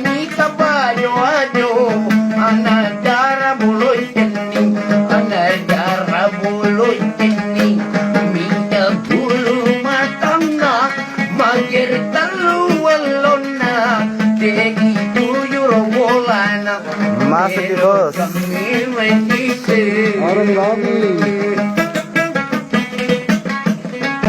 di kabayo ajo anak darah bulu cening anak darah bulu cening minta bulu matangna magir telu walona degi tuyur bolana masuk di bos kami mendisi orang lagi